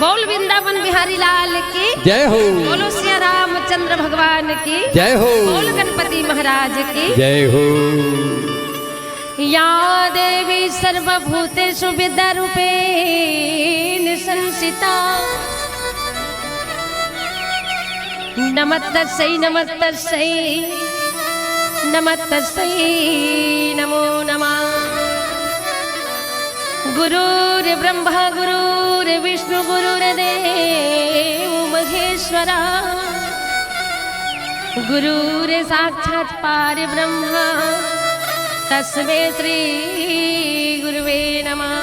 बोल वृंदावन बिहारी लाल की जय हो। बोलो सिया रामचंद्र भगवान की जय हो। बोल गणपति महाराज की जय हो। या देवी सर्वभूतेषु विद्यारूपेण संस्थिता नमस्तस्यै नमस्तस्यै नमस्तस्यै नमो नमः। गुरुर्ब्रह्मा गुरुर्विष्णु गुरुर्देव महेश्वरा गुरुर् साक्षात् परब्रह्म तस्मै श्री गुरुवे नमः।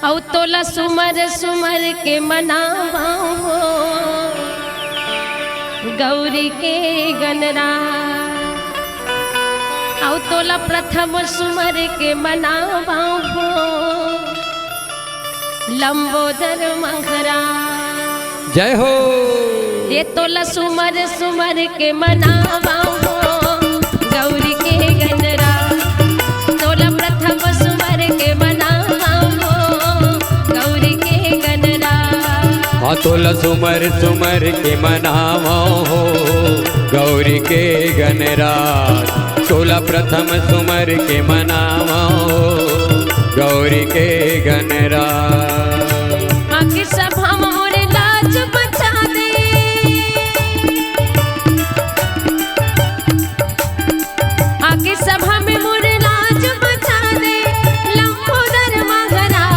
औ तोला सुमर सुमर के मनावा हो गौरी के गणरा। औ तोला प्रथम सुमर के मनावा हो लंबोदर मंगरा। जय हो। ये तोला सुमर सुमर के मनावा हो गौरी के गणरा। तोला प्रथम सुमर के मनावा हो गौरी के गणरा। हाँ तोला सुमर सुमर के मनावा हो गौरी के गणराज। तोला प्रथम सुमर के मनावा हो गौरी के गणराज। आके सभा मोर लाज बचा दे आके सभा में मोर लाज बचा दे लंबोदर मंगरा।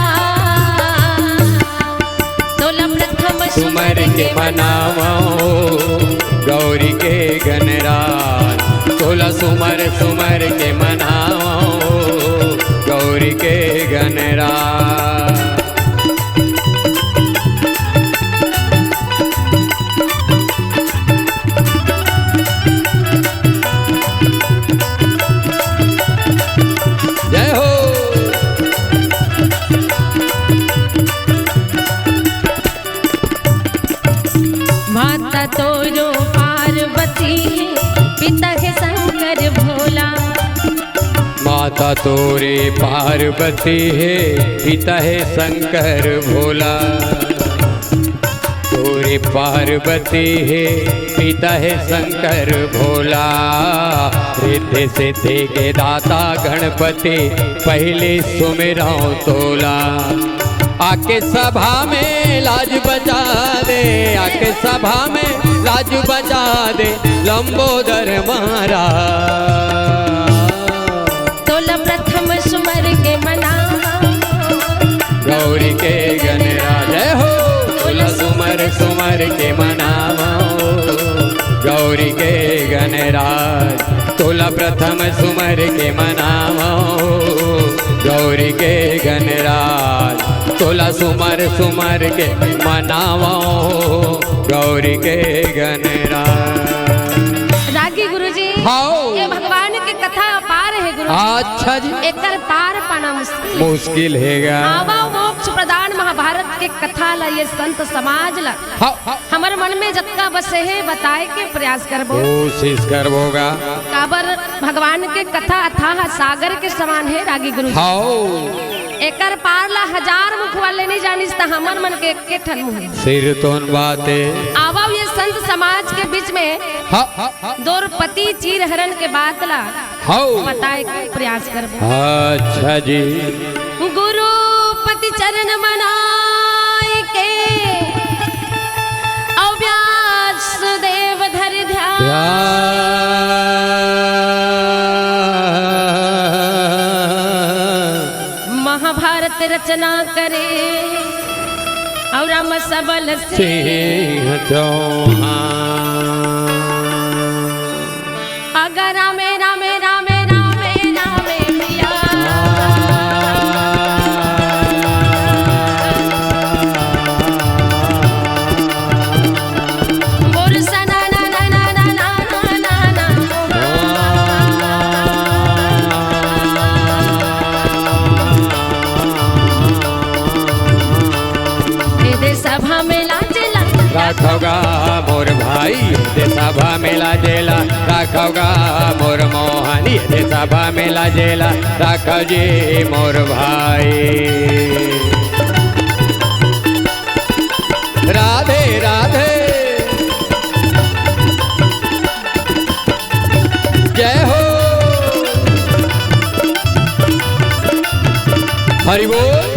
तोला प्रथम सुमर के मनावा हो गौरी के गणराज। तोला सुमर सुमर के मनावा हो गौरी के गणराज। जय हो। माता तोरो पार्वती पिता है शंकर भोला। माता तोरे पार्वती है पिता है शंकर भोला। तोरे पार्वती है पिता है शंकर भोला। रिद्धि सिद्धि के दाता गणपति पहले सुमिरौ तोला। आके सभा में लाज बचा दे आके सभा में लाज बचा दे लंबोदर महाराज। तोला प्रथम सुमर के मनावा गौरी के गणराज। जय हो। तोला सुमर सुमर के मनावा हो गौरी के गणराज। तोला प्रथम सुमर के मनावा हो गौरी के गणराज। तोला सुमर सुमर के मनावा हो गौरी के गणराज। रागी गुरुजी हाँ। ये भगवान की कथा अपार है गुरु। अच्छा जी। एकर पार पाना मुश्किल मुश्किल हैगा। आवा मोक्ष प्रदान महाभारत के कथा ला ये संत समाज ला हमर मन में जत्का बसे है बताए के प्रयास करबो कोशिश करबोगा। काबर भगवान के कथा अथाह सागर के समान है रागी गुरु। हाँ। एकर पार ला हजार मुख वाले नहीं जानिस त हमर मन के एके ठन मुह। सिर तोन बाते आवा ये संत समाज के बीच में द्रौपदी चीर हरण के बात ला बताए के प्रयास करबो। अच्छा जी। गुरुपति चरण मनाए के अव्यास देव धर ध्यान। महाभारत रचना करे और राम सबल सिंह चौहान। अगर रामे रामे रामे रामे रामे पिया बोल सना ना ना ना ना ना ना ना दे सभा में लाज लगा राखोगा मोर भाई यदि सभा मेला जेला राखोगा मोर मोहन यदि सभा मेला जेला राखो जी मोर भाई। राधे राधे जय हो हरि बोल।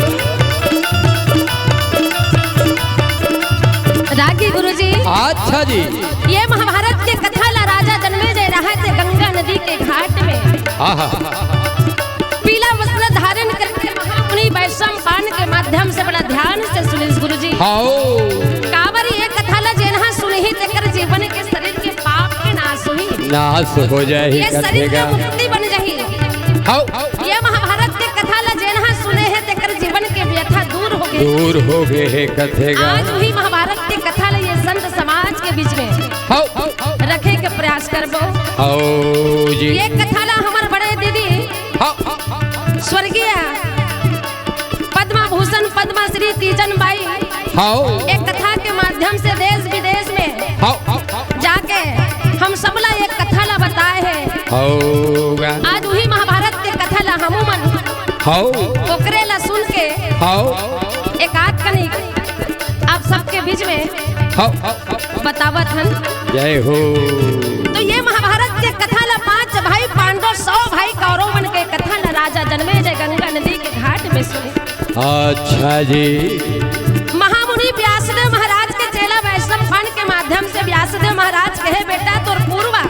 रागी गुरुजी। अच्छा जी। ये महाभारत के कथा ला राजा जन्मेजय रहे थे गंगा नदी के घाट में। पीला वस्त्र धारण करके महामुनि वैष्णव पान के माध्यम से बड़ा ध्यान से सुनी गुरुजी। काबर ये कथा ला जेना सुनी तेकर जीवन के शरीर के पाप के नाश हुई, नाश हो जाए, ये शरीर का मुक्ति बन जाही। ये महाभारत के कथा ला जेना सुने है तेकर जीवन के व्यथा दूर हो गए, दूर हो गए कथेगा। आज वही महाभारत के कथा ला ये संत समाज के बीच में रखे के प्रयास करबो। जी ये कथा ला हमार बड़े दीदी स्वर्गीय पद्मा भूषण पद्मा श्री तीजन बाई एक कथा के माध्यम से देश विदेश में जाके हम सबला एक कथा ला बताए है। आज वही महाभारत के कथा ला हमू मन ओकरे ला सुन के एक आध कनिक आप सबके बीच में बतावत हन। जय हो। तो ये महाभारत के कथा ला 5 भाई पांडव 100 भाई कौरव मन के कथा ला राजा जन्मेजय गंगा नदी के घाट में सुने। अच्छा जी। महामुनि व्यासदेव महाराज के चेला वैष्णव पान के माध्यम से व्यासदेव महाराज कहे बेटा तोर पूर्वा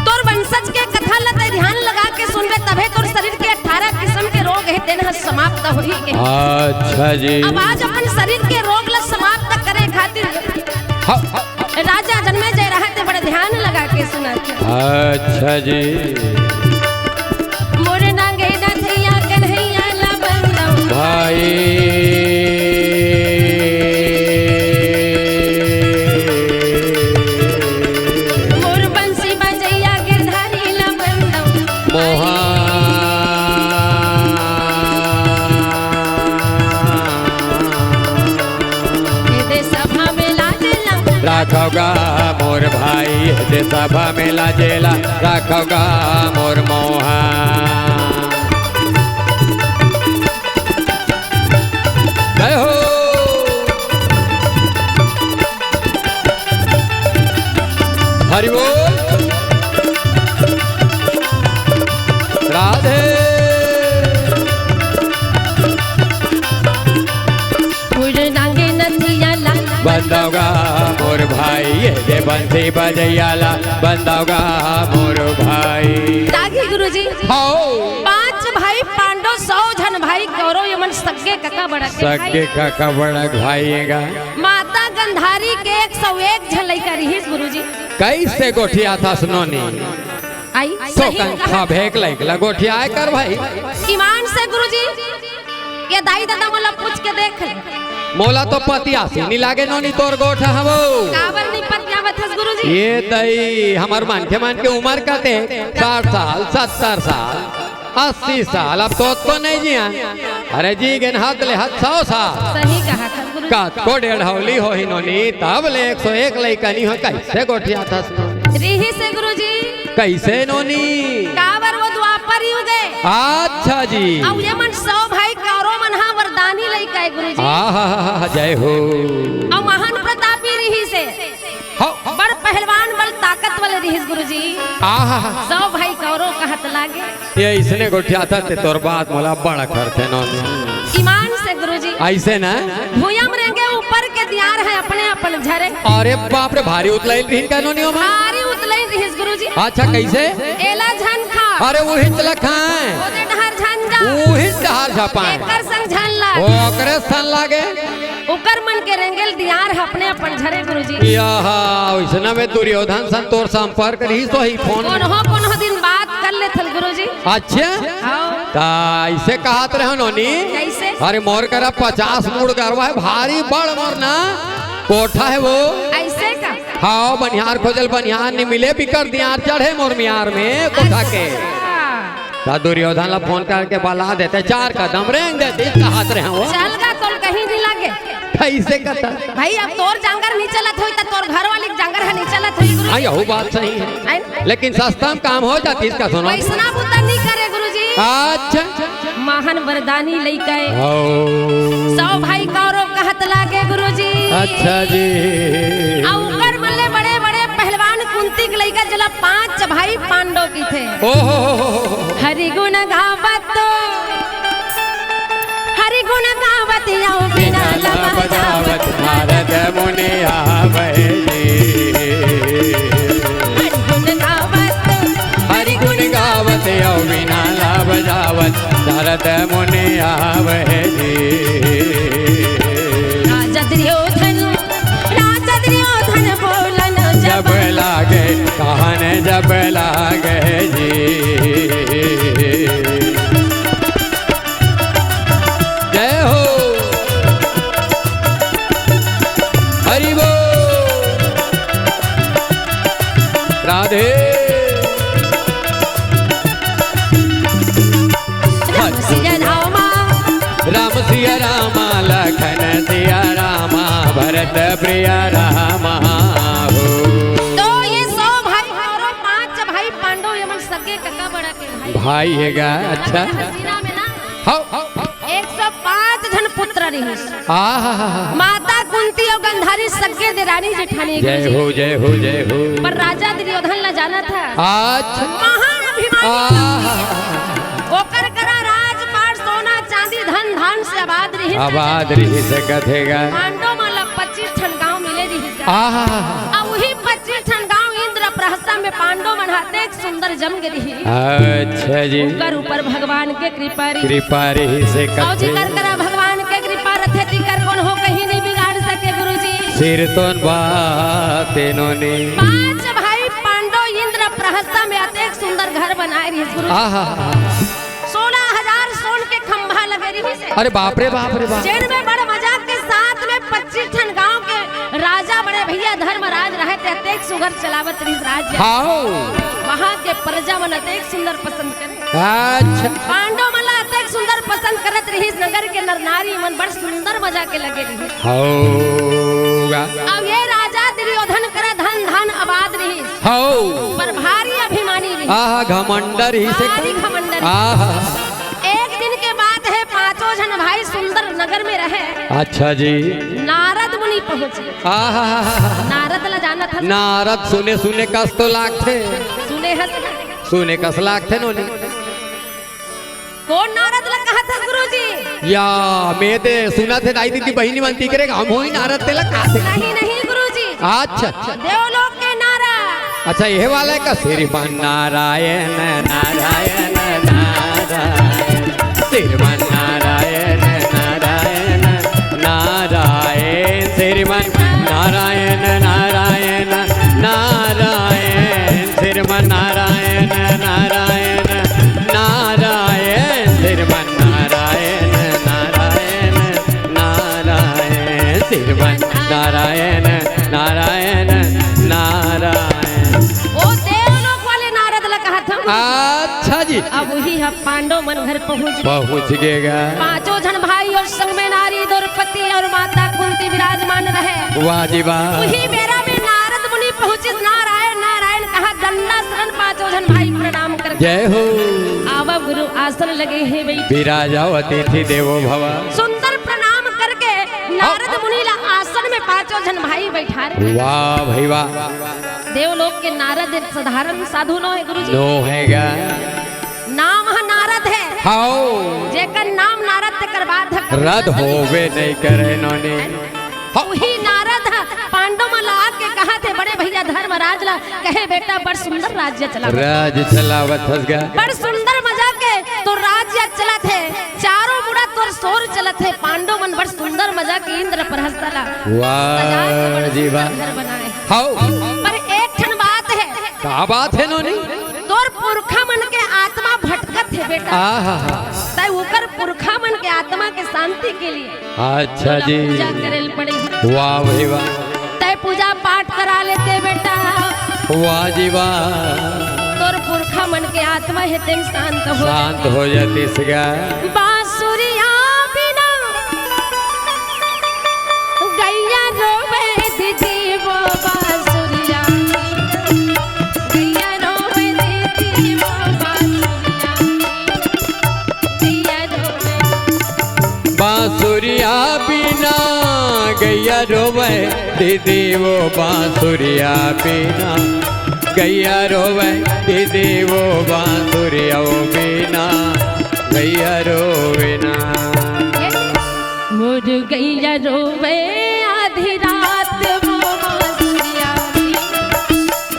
तोर वंशज के कथा ला ध्यान लगा के सुनबे तबे तोर शरीर के 18 किस्म के रोग है तेना समाप्त होई के। अच्छा जी। अब आज अपन शरीर के रोग ला समाप्त करे खातिर राजा जन्मेजय रहते बड़ा ध्यान लगा के सुना। अच्छा जी। मोर नांगे नथिया कन्हैया ला बंदम भाई मोर बंसी बजैया गिरधारी ला बंदम मोहा राखोगा मोर भाई यदि सभा मेला जेला राखोगा मोर मोहा। जय हो। हरि बोल। राधे। बंदोगा मोर भाई ये बंसी बजैयाला बंदोगा मोर भाई। रागी गुरुजी। 5 भाई पांडव 100 जन भाई कौरव यमन सगे काका बड़ा सगे काका बड़ा भाईएगा। माता गंधारी के 101 जन लइका रहीस गुरुजी। कैसे गोठिया था सुनोनी आई तो कंखा भेक लइकला गोठिया आए कर भाई। ईमान से गुरुजी ये दाई दादा मोला पूछ के देख ले मोला तो पतिया से नहीं लागे नोनी तोर गोठा हवो। काबर नहीं पतिया बथस गुरुजी। ये दई हमार मान के उम्र कते 60 साल 70 साल 80 साल अब तो नहीं जिया। अरे जी गन हाथ ले हाथ 100 साल। सही कहा था गुरुजी। का को डेढ़ौली हो ही नोनी तब ले 101 लइका नहीं हो कैसे गोठिया था रीही से गुरुजी। कैसे नोनी काबर वो द्वापर युग गए। अच्छा जी। अब यमन 100 भाई कौरव मन हा वरदानी लइका है गुरुजी। जय हो। और महान प्रतापी रही से बड़ पहलवान बल ताकत वाले रहीस गुरुजी। 100 भाई कौरव कहत लागे ये इसने गोठिया था ते तोर बात मोला बड़ा करते नोनी। ईमान से गुरुजी। ऐसे ना भूयम रेंगे ऊपर के दियार है अपने अपन झरे। अरे बाप रे भारी उतलाई रही का नोनी में। भारी उतलाई रहीस गुरुजी। अच्छा कैसे। एला झन खा। अरे वो हिंचला खाए ओदे ढहर झन जा। वो हिंच ढहर झपाए एकर संग झन ला ओ ओकरे सन लागे उकर मन के रेंगेल दियार है अपने अपन झरे गुरुजी। याहा ओइसना में दुर्योधन सन तोर संपर्क रही तो ही फोन कोनो दिन बात कर ले थल गुरुजी। अच्छा ता ऐसे कहत रहो नोनी। कैसे। अरे मोर करा 50 मूड करवा है भारी बड़ मोर ना कोठा है वो। ऐसे का। हाँ बनिहार खोजल बनिहार नहीं मिले बिकर दियार चढ़े मोर मियार में कोठा के। दुर्योधन ला फोन करके बला देते 4 कदम रेंग देते हाथ रहे वो। चल गा कल कहीं नहीं लागे कैसे कथा भाई अब तोर जांगर नहीं चलत होई त तोर घर वाली के जांगर है नहीं चलत होई गुरुजी। हाँ यही बात सही है, लेकिन सस्ता में काम हो जाती इसका सुनो। वैसना बुता नहीं करे गुरुजी। अच्छा महान वरदानी लइका ओ 100 भाई कौरव कहत लागे गुरुजी। अच्छा जी औकर मल्ले बड़े बड़े पहलवान कुंती के लइका जला 5 भाई पांडव की थे। ओहो हरि गुण गावत हरि गुण गावत आओ बिना बजावत नारद मुनि आवे हरि गुण गावत हरि गुण गावत आओ बिना बजावत नारद मुनि आवे राजा दुर्योधन बोलन जब लागे कहन जब लागे जी। जय हो हरि बोल राधे राम सिया रामा लखन सिया रामा भरत प्रिय रामा हो। तो ये 100 भाई और 5 भाई पांडव यमन सगे कका बड़ा के भाई हैगा। अच्छा हसीना में ना हाँ 105 जन पुत्र रही। आहा माता कुंती और गंधारी सगे देरानी जेठानी। जय हो जय हो जय हो। पर राजा दुर्योधन न जाना था। अच्छा महाअभिमानी ओकर करा राजपाट सोना चांदी धन धान से आबाद रही से कथेगा। पांडव माला 25 ठन गांव मिले रही। आहा अब वही 25 ठन गांव इंद्रप्रस्थ में पांडव मनहाते एक सुंदर जम गई। अच्छा जी ऊपर भगवान के कृपा रही से कथे करा भगवान के कृपा रथे तिकर कौन हो कहीं नहीं बिगाड़ सके गुरुजी। सिर तो बातें ने 5 भाई पांडव इंद्रप्रस्थ में आते एक सुंदर घर बनाए रही गुरुजी। 16,000 सोन के खंभा लगे रही से। अरे बाप रे बाप रे बाप। जेल में बड़े मजाक के साथ में 25 ठन गांव के राजा बड़े भैया धर्मराज रहे थे अतेक सुगर चलावत रही राज्य। हाँ वहाँ के प्रजा मन अतेक सुंदर पसंद करे। अच्छा पांडव मला अतेक सुंदर पसंद करत रही। नगर के नर नारी मन बड़ सुंदर मजा के लगे रही। होगा अब ये राजा दुर्योधन करे धन धन आबाद रही। हो पर भारी अभिमानी रही। आहा घमंडर ही से भारी घमंडर। आहा एक दिन के बाद है 5 जन भाई सुंदर नगर में रहे। अच्छा जी नारद मुनि पहुंचे। आहा नारद ला जाना था। नारद सुने सुने कस तो लाख थे। सुने कस लाख थे नोनी। कौन नारद ला कहा था गुरुजी? या मैं ते सुना थे दाई दीदी बहिनी बनती करेगा हम ही नारद ते लगा थे। नहीं गुरुजी। अच्छा देवलोक के नारद। अच्छा ये वाला है का श्रीमान नारायण नारायण नारायण श्रीमान नारायण नारायण नारायण श्रीमान नारायण नारायण नारायण श्रीमान नारायण नारायण नारायण श्रीमान नारायण नारायण नारायण श्रीमान नारायण नारायण नारायण। वो देवलोक वाले नारद ला कहा था। अच्छा जी अब वही है पांडव मन घर पहुँच गएगा। 5 जन भाई और संग में नारी द्रौपदी और माता कुंती विराजमान रहे। वाह जी वाह। वही मेरा में नारद मुनि पहुँचे। नारायण नारायण कहा गंदा शरण 5 जन भाई प्रणाम कर। जय हो। आवा गुरु आसन लगे हैं भाई। विराजाओ अतिथि देवो भव। सुंदर प्रणाम करके नारद मुनि ला आसन में 5 जन भाई बैठा रहे। वाह भाई वाह। देवलोक के नारद एक साधारण साधु नो है गुरुजी। नो हैगा। नाम है नारद है। हाओ जेकर नाम नारद तेकर बाद रद होवे नहीं करे नोने। वही नारद पांडव मला के कहा थे बड़े भैया धर्मराज ला कहे बेटा बड़ सुंदर राज्य चला। राज चलावत हसगा। बड़ सुंदर मजा के तो राज्य चला थे। चारों मुड़ा तोर सोर चलत है। पांडव मन बड़ सुंदर मजा के इंद्र प्रहस्तला। वाह जी वाह। घर बनाए। हाओ पर एक ठन बात है। क्या बात है नोनी? तोर पुरखा मन के आत्मा भटकत है बेटा। तय ऊपर पुरखा मन के आत्मा के शांति के लिए अच्छा जी पूजा करेल पड़ेगी। वाह भाई वाह। तय पूजा पाठ करा लेते बेटा। वाह जी वाह। तोर पुरखा मन के आत्मा है तेन शांत हो जाती सिगा। बांसुरिया बिना बांसुरिया बिना गैया रोवे दीदी वो बांसुरिया बिना गैया रोवे दीदी वो बांसुरिया बिना गैया रोवे ना। मोर गैया रोवे आधी रात वो बांसुरिया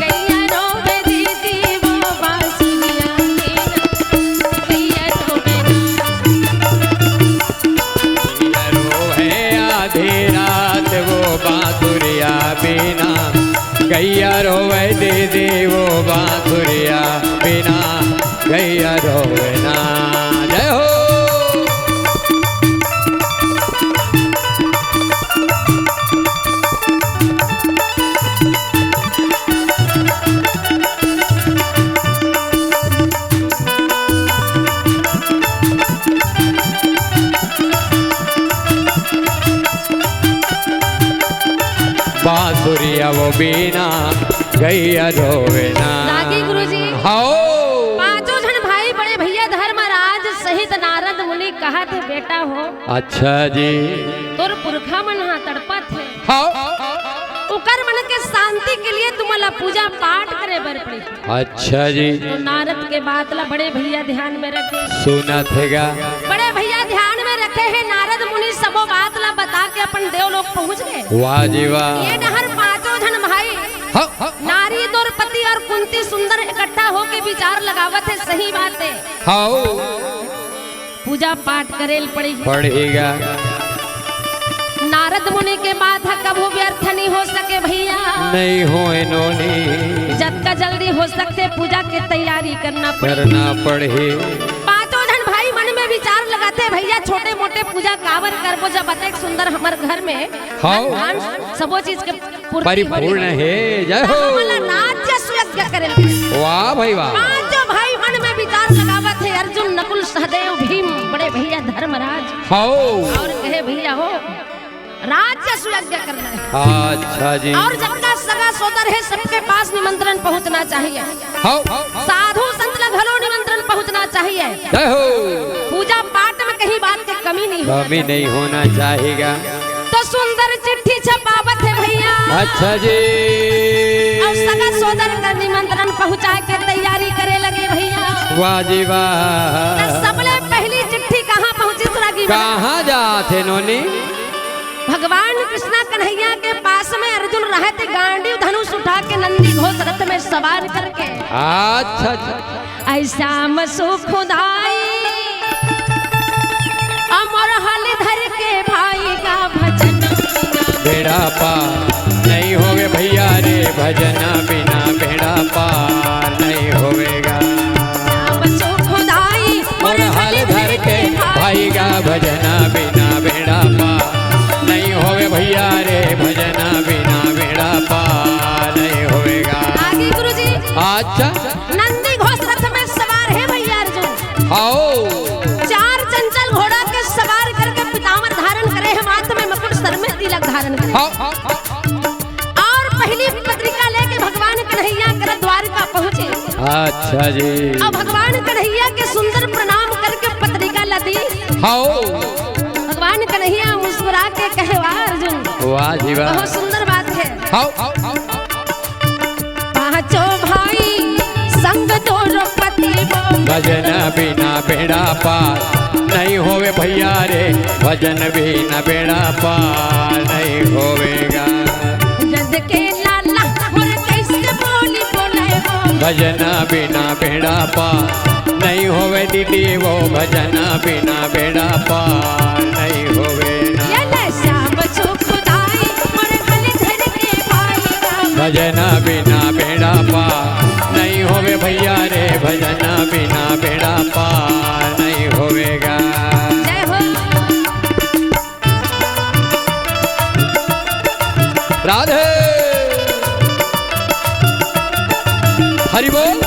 गैया रोवे दीदी वो बांसुरिया गैया रोवे आधी रात वो बांसुरिया बिना गैया रोवे दीदी वो बांसुरिया बिना गैया रोवे ना। जय हो। बांसुरिया वो बिना गैया रोवे ना। रागी गुरुजी हाओ पांचों जन भाई बड़े भैया धर्मराज सहित नारद मुनि कहा थे बेटा हो अच्छा जी तोर पुरखा मन हा तड़पा थे हाओ उकर मन के शांति के लिए तुमला पूजा पाठ करे बर पड़ी। अच्छा जी तो नारद के बात ला बड़े भैया ध्यान में रखे सुना थेगा बड़े भैया ध्यान में रखे हैं नारद मुनि सबो बात ला बता के अपन देवलोक पहुँच गए। वाह जी वाह। ये नहर पांचों जन भाई नारी द्रौपदी और कुंती सुंदर इकट्ठा होके विचार लगावत है सही बात है हाओ पूजा पाठ करेल पड़ी पढ़ेगा। नारद मुनि के बात है कभू व्यर्थ नहीं हो सके भैया नहीं हो इन्होंने जब का जल्दी हो सकते पूजा की तैयारी करना पड़े। पांचों जन भाई मन में विचार लगाते भैया छोटे मोटे पूजा कावर करबो जब अतेक सुंदर हमार घर में भगवान सबो चीज के परिपूर्ण है। जय हो। नाट्य सुयज्ञ करेल। वाह भाई वाह। पांचों भाई मन में विचार लगावत है अर्जुन नकुल सहदेव भीम बड़े भैया धर्मराज हाओ और कहे भैया हो राज्य सुयज्ञ करना है। अच्छा जी और जब का सगा सोदर है सबके पास निमंत्रण पहुंचना चाहिए साधु संत घरों निमंत्रण पहुंचना चाहिए। जय हो। पूजा पाठ में कहीं बात की कमी नहीं होना चाहिएगा। तो सुंदर चिट्ठी छपावत है भैया। अच्छा जी और सगा सोदर का निमंत्रण पहुंचा के तैयारी करे लगे भैया। वाह जी वाह। सबले पहली चिट्ठी कहाँ पहुंची सुरागी कहाँ जाते नोनी भगवान कृष्णा कन्हैया के पास में अर्जुन रहते गांडी धनुष उठा के नंदी घोष रथ में सवार करके अच्छा ऐसा सुख खुदाई अमर हल धर के भाई का भजन बेड़ा पार नहीं होवे भैया रे भजना बिना बेड़ा पार नहीं होवेगा। सुख खुदाई और हल धर के भाई का भजना बिना बेड़ा पार नहीं होवे भैया रे भजना बिना बेड़ा पार नहीं होवेगा। आगे गुरुजी अच्छा नंदी घोष रथ में सवार है भैया अर्जुन। आओ चार चंचल घोड़ा के सवार करके पीताम्बर धारण करे हैं माथ में मुकुट सर में तिलक धारण करे और पहली पत्रिका लेके भगवान कन्हैया कर द्वारका पहुँचे। अच्छा जी और भगवान कन्हैया के सुंदर प्रणाम करके पत्रिका लदी। भगवान कन्हैया मुस्कुरा के कहे वाह अर्जुन वाह जी वाह बहुत सुंदर बात है। पांचों भाई संग द्रौपदी भजन बिना बेड़ा पार नहीं होवे भैया रे भजन बिना बेड़ा पार नहीं होवेगा। जद के लाला मोर कैसे बोली बोले वो भजन बिना बेड़ा पार नहीं होवे दीदी वो भजन बिना बेड़ा पार नहीं होवे ना। श्याम सुख खुदाई मोर हल धर के भाई का भजन बिना बेड़ा पार नहीं होवे भैया रे भजन बिना बेड़ा पार नहीं होवेगा। जय हो। राधे हरि बोल।